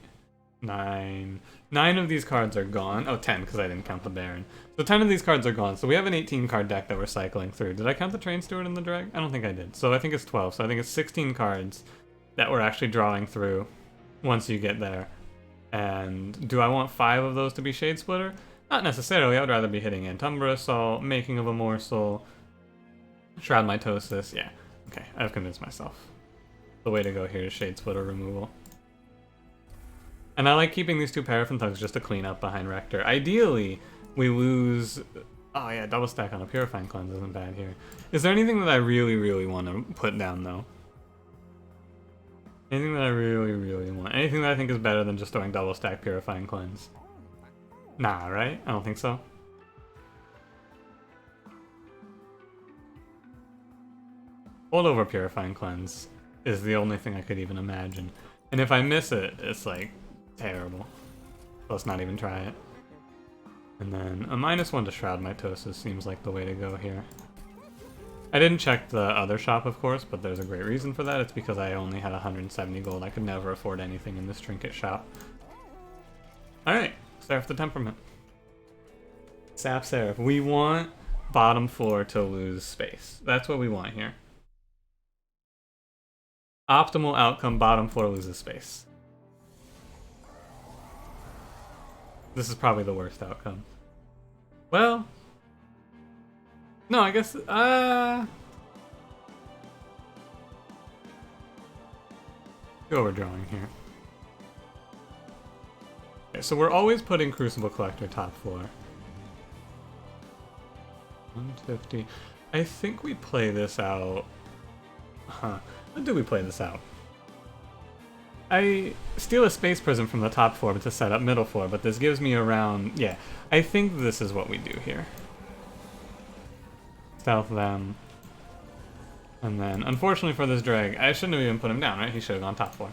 Speaker 1: 9. 9 of these cards are gone. Oh, 10, because I didn't count the Baron. So 10 of these cards are gone. So we have an 18 card deck that we're cycling through. Did I count the Train Steward and the Drag? I don't think I did. So I think it's 12. So I think it's 16 cards that we're actually drawing through once you get there. And do I want 5 of those to be Shade Splitter? Not necessarily. I would rather be hitting Antumbra Assault, Making of a Morsel, Shroud Mitosis. Yeah. Okay, I've convinced myself. The way to go here is Shade Splitter removal. And I like keeping these 2 Paraffin Thugs just to clean up behind Rector. Ideally, we lose... Oh yeah, double stack on a Purifying Cleanse isn't bad here. Is there anything that I really, really want to put down, though? Anything that I really, really want? Anything that I think is better than just throwing double stack Purifying Cleanse? Nah, right? I don't think so. Holdover Purifying Cleanse is the only thing I could even imagine. And if I miss it, it's like... terrible. Let's not even try it. And then a -1 to Shroud Mitosis seems like the way to go here. I didn't check the other shop, of course, but there's a great reason for that. It's because I only had 170 gold. I could never afford anything in this trinket shop. Alright, Seraph the Temperament. Sap Seraph. We want bottom floor to lose space. That's what we want here. Optimal outcome, bottom floor loses space. This is probably the worst outcome. Well... No, I guess... Overdrawing here. Okay, so we're always putting Crucible Collector top floor. 150. I think we play this out... Huh. How do we play this out? I steal a Space Prism from the top floor to set up middle floor, but this gives me around... Yeah, I think this is what we do here. Stealth them. And then, unfortunately for this drag, I shouldn't have even put him down, right? He should have gone top floor.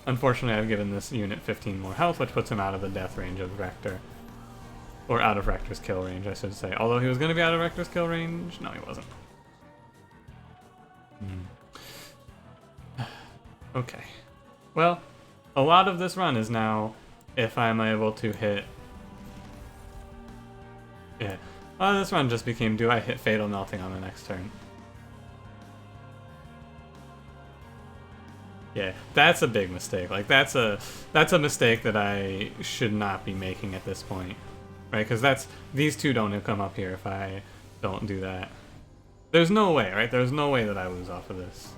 Speaker 1: Unfortunately, I've given this unit 15 more health, which puts him out of the death range of Rector. Or out of Rector's kill range, I should say. Although he was going to be out of Rector's kill range. No, he wasn't. Okay. Well, a lot of this run is now if I'm able to hit... Yeah. A lot of this run just became, do I hit Fatal Melting on the next turn? Yeah, that's a big mistake. Like, that's a mistake that I should not be making at this point. Right? Because these two don't come up here if I don't do that. There's no way, right? There's no way that I lose off of this.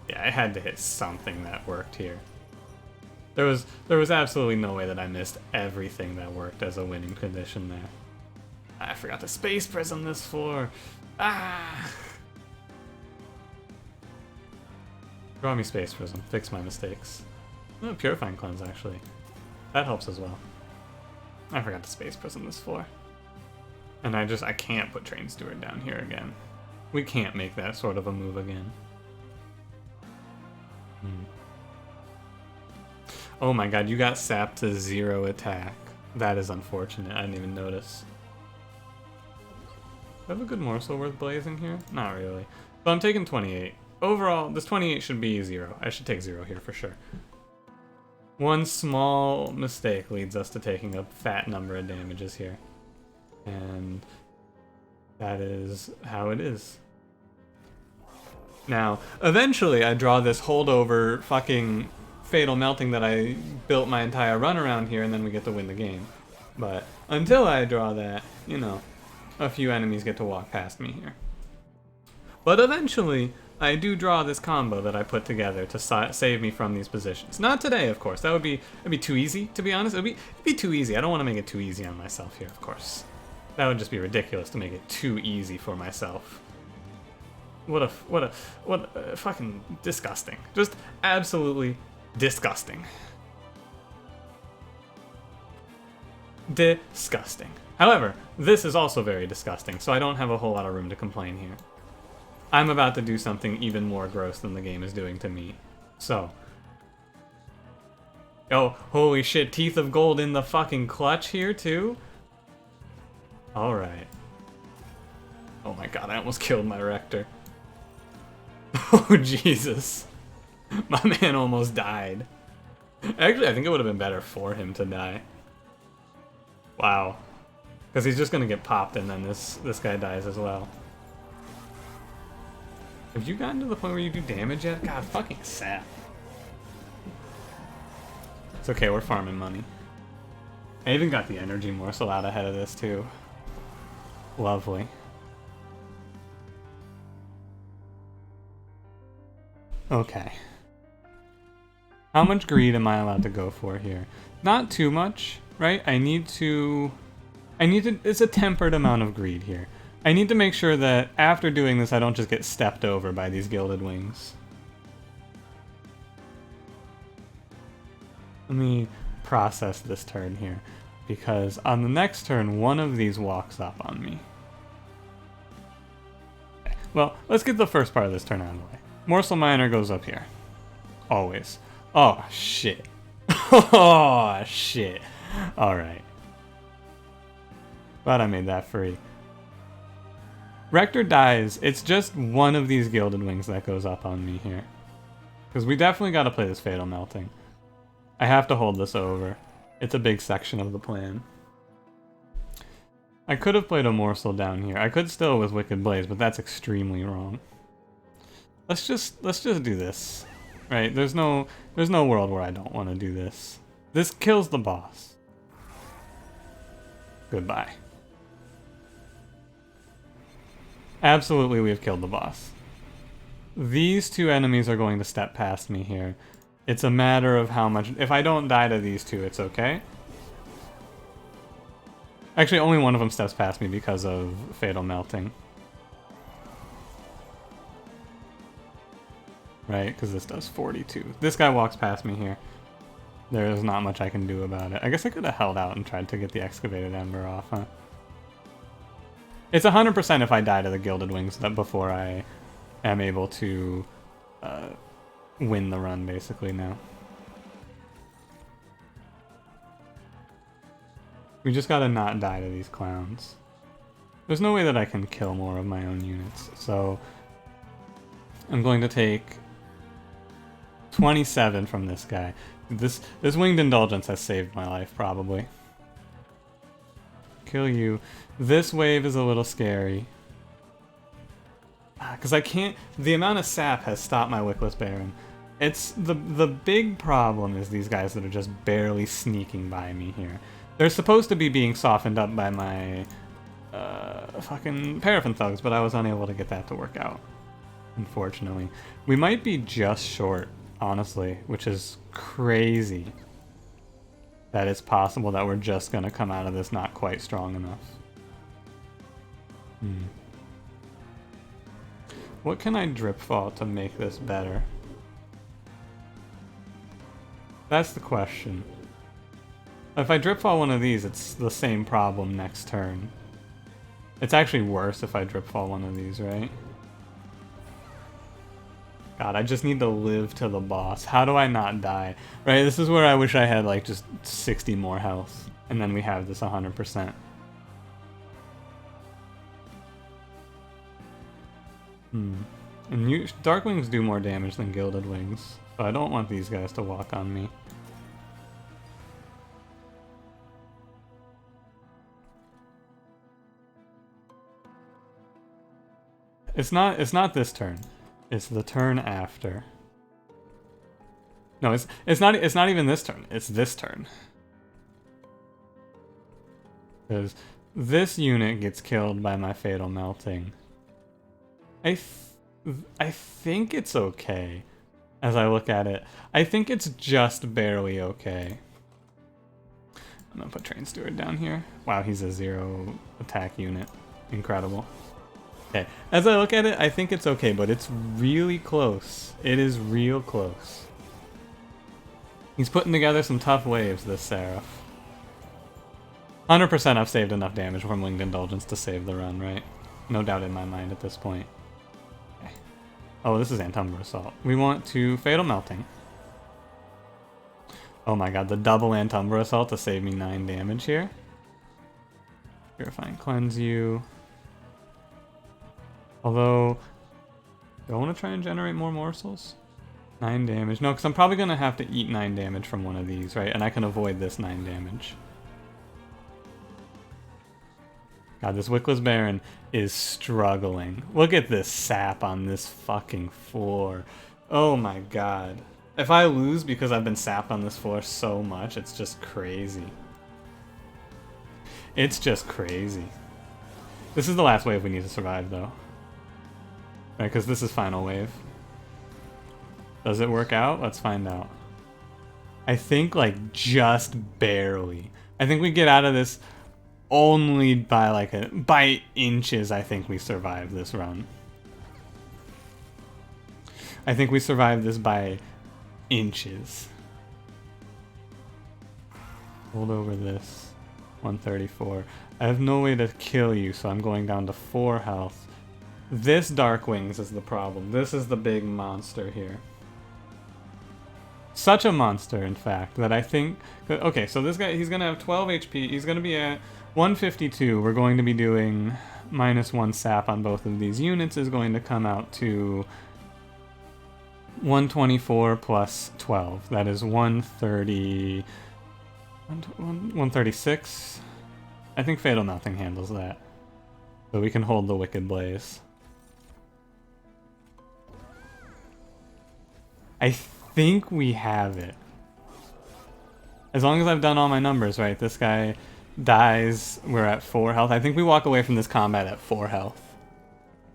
Speaker 1: Yeah, I had to hit something that worked here. There was absolutely no way that I missed everything that worked as a winning condition there. I forgot to Space Prism this floor. Ah! Draw me Space Prism. Fix my mistakes. Oh, Purifying Cleanse, actually. That helps as well. I forgot to Space Prism this floor. And I can't put Train Steward down here again. We can't make that sort of a move again. Oh my god, you got sapped to 0 attack. That is unfortunate. I didn't even notice. Do I have a good morsel worth blazing here? Not really. But I'm taking 28. Overall, this 28 should be 0. I should take 0 here for sure. One small mistake leads us to taking a fat number of damages here. And that is how it is. Now, eventually I draw this holdover fucking Fatal Melting that I built my entire run around here, and then we get to win the game. But until I draw that, you know, a few enemies get to walk past me here. But eventually, I do draw this combo that I put together to save me from these positions. Not today, of course. It'd be too easy, to be honest. It'd be too easy. I don't want to make it too easy on myself here, of course. That would just be ridiculous to make it too easy for myself. What a fucking disgusting. Just absolutely disgusting. Disgusting. However, this is also very disgusting, so I don't have a whole lot of room to complain here. I'm about to do something even more gross than the game is doing to me. So. Oh, holy shit, Teeth of Gold in the fucking clutch here, too? Alright. Oh my god, I almost killed my Rector. Oh, Jesus. My man almost died. Actually, I think it would have been better for him to die. Wow. Because he's just going to get popped and then this guy dies as well. Have you gotten to the point where you do damage yet? God, fucking sap. It's okay, we're farming money. I even got the energy morsel out ahead of this too. Lovely. Okay. How much greed am I allowed to go for here? Not too much, right? I need to, it's a tempered amount of greed here. I need to make sure that after doing this, I don't just get stepped over by these Gilded Wings. Let me process this turn here, because on the next turn, one of these walks up on me. Okay. Well, let's get the first part of this turn out of the way. Morsel Miner goes up here. Always. Oh, shit. Oh, shit. Alright. Glad I made that free. Rector dies, it's just one of these Gilded Wings that goes up on me here. Because we definitely got to play this Fatal Melting. I have to hold this over. It's a big section of the plan. I could have played a Morsel down here. I could still with Wicked Blaze, but that's extremely wrong. Let's just do this. Right? There's no world where I don't want to do this. This kills the boss. Goodbye. Absolutely, we have killed the boss. These two enemies are going to step past me here. It's a matter of how much... If I don't die to these two, it's okay. Actually, only one of them steps past me because of Fatal Melting. Right, because this does 42. This guy walks past me here. There's not much I can do about it. I guess I could have held out and tried to get the Excavated Ember off, huh? It's 100% if I die to the Gilded Wings that before I am able to win the run, basically, now. We just gotta not die to these clowns. There's no way that I can kill more of my own units, so I'm going to take 27 from this guy. This Winged Indulgence has saved my life, probably. Kill you. This wave is a little scary. Because I can't... The amount of sap has stopped my Wickless Baron. It's... The big problem is these guys that are just barely sneaking by me here. They're supposed to be being softened up by my... fucking Paraffin Thugs, but I was unable to get that to work out. Unfortunately. We might be just short, honestly, which is crazy. That it's possible that we're just gonna come out of this not quite strong enough. What can I drip fall to make this better? That's the question. If I drip fall one of these, it's the same problem next turn. It's actually worse if I drip fall one of these, right? God, I just need to live to the boss. How do I not die? Right, this is where I wish I had like just 60 more health. And then we have this 100%. And Dark Wings do more damage than Gilded Wings. So I don't want these guys to walk on me. It's not this turn. It's the turn after. No, it's not even this turn. It's this turn. Because this unit gets killed by my Fatal Melting. I think it's okay. As I look at it, I think it's just barely okay. I'm gonna put Train Steward down here. Wow, he's a 0 attack unit. Incredible. Okay, as I look at it, I think it's okay, but it's really close. It is real close. He's putting together some tough waves, this Seraph. 100% I've saved enough damage from Winged Indulgence to save the run, right? No doubt in my mind at this point. Okay. Oh, this is Antumbra Assault. We want to Fatal Melting. Oh my god, the double Antumbra Assault to save me 9 damage here. Purifying Cleanse you. Although, do I want to try and generate more morsels? 9 damage. No, because I'm probably going to have to eat 9 damage from one of these, right? And I can avoid this 9 damage. God, this Wickless Baron is struggling. Look at this sap on this fucking floor. Oh my god. If I lose because I've been sapped on this floor so much, it's just crazy. It's just crazy. This is the last wave we need to survive, though. Right, because this is final wave. Does it work out? Let's find out. I think, like, just barely. I think we get out of this only by, like, by inches. I think we survive this run. I think we survive this by inches. Hold over this. 134. I have no way to kill you, so I'm going down to 4 health. This Dark Wings is the problem. This is the big monster here. Such a monster, in fact, that I think... Okay, so this guy, he's going to have 12 HP. He's going to be at 152. We're going to be doing -1 sap on both of these units is going to come out to 124 plus 12. That is 130... 136? I think Fatal Nothing handles that. So we can hold the Wicked Blaze. I think we have it. As long as I've done all my numbers right, this guy dies, we're at 4 health. I think we walk away from this combat at 4 health.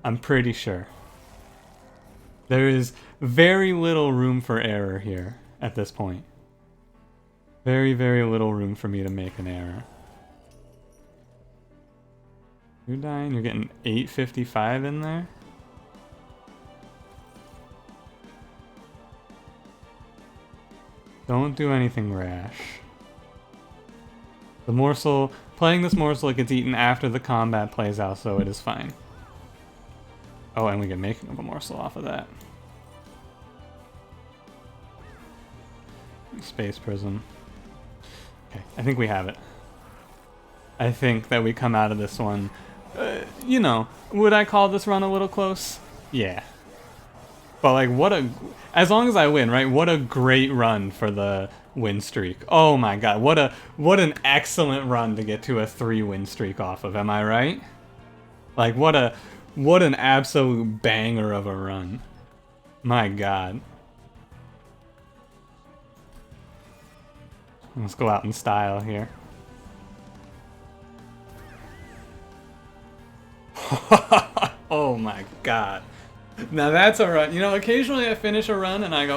Speaker 1: I'm pretty sure. There is very little room for error here at this point. Very, very little room for me to make an error. You're dying, you're getting 855 in there? Don't do anything rash. The morsel, playing this morsel, it gets eaten after the combat plays out, so it is fine. Oh, and we get making of a morsel off of that. Space Prism. Okay, I think we have it. I think that we come out of this one. You know, would I call this run a little close? Yeah. But like, what a... As long as I win, right? What a great run for the win streak. Oh my god, what an excellent run to get to a 3 win streak off of, am I right? Like, what an absolute banger of a run. My god. Let's go out in style here. Oh my god. Now that's a run. You know, occasionally I finish a run and I go,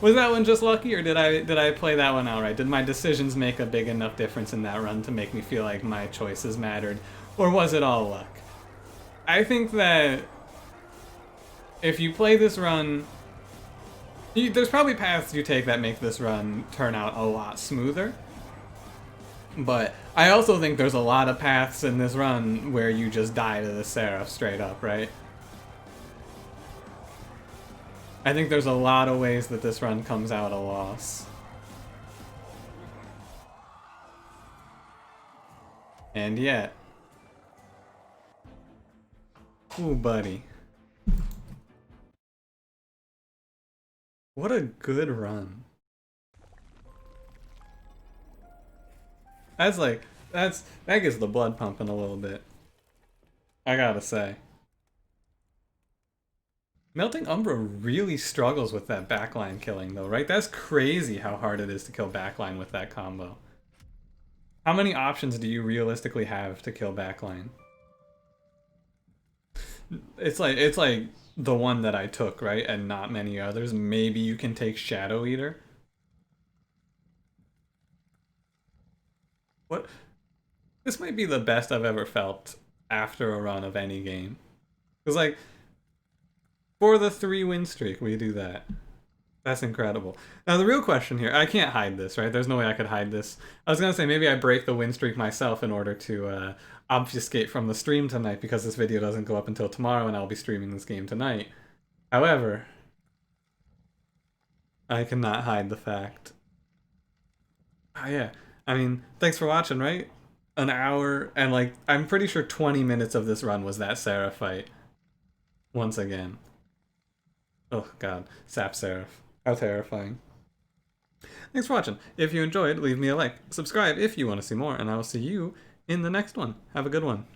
Speaker 1: was that one just lucky, or did I play that one outright? Did my decisions make a big enough difference in that run to make me feel like my choices mattered? Or was it all luck? I think that if you play this run, there's probably paths you take that make this run turn out a lot smoother. But I also think there's a lot of paths in this run where you just die to the Seraph straight up, right? I think there's a lot of ways that this run comes out a loss. And yet... Ooh, buddy. What a good run. That's like, that gets the blood pumping a little bit. I gotta say. Melting Umbra really struggles with that backline killing though, right? That's crazy how hard it is to kill backline with that combo. How many options do you realistically have to kill backline? It's like the one that I took, right? And not many others. Maybe you can take Shadow Eater. What? This might be the best I've ever felt after a run of any game. Because like, for the 3 win streak, we do that. That's incredible. Now the real question here, I can't hide this, right? There's no way I could hide this. I was gonna say maybe I break the win streak myself in order to obfuscate from the stream tonight, because this video doesn't go up until tomorrow and I'll be streaming this game tonight. However, I cannot hide the fact. Oh yeah, I mean, thanks for watching, right? An hour, and like, I'm pretty sure 20 minutes of this run was that Seraph fight. Once again. Oh god, Sap Seraph. How terrifying. Thanks for watching. If you enjoyed, leave me a like. Subscribe if you want to see more, and I will see you in the next one. Have a good one.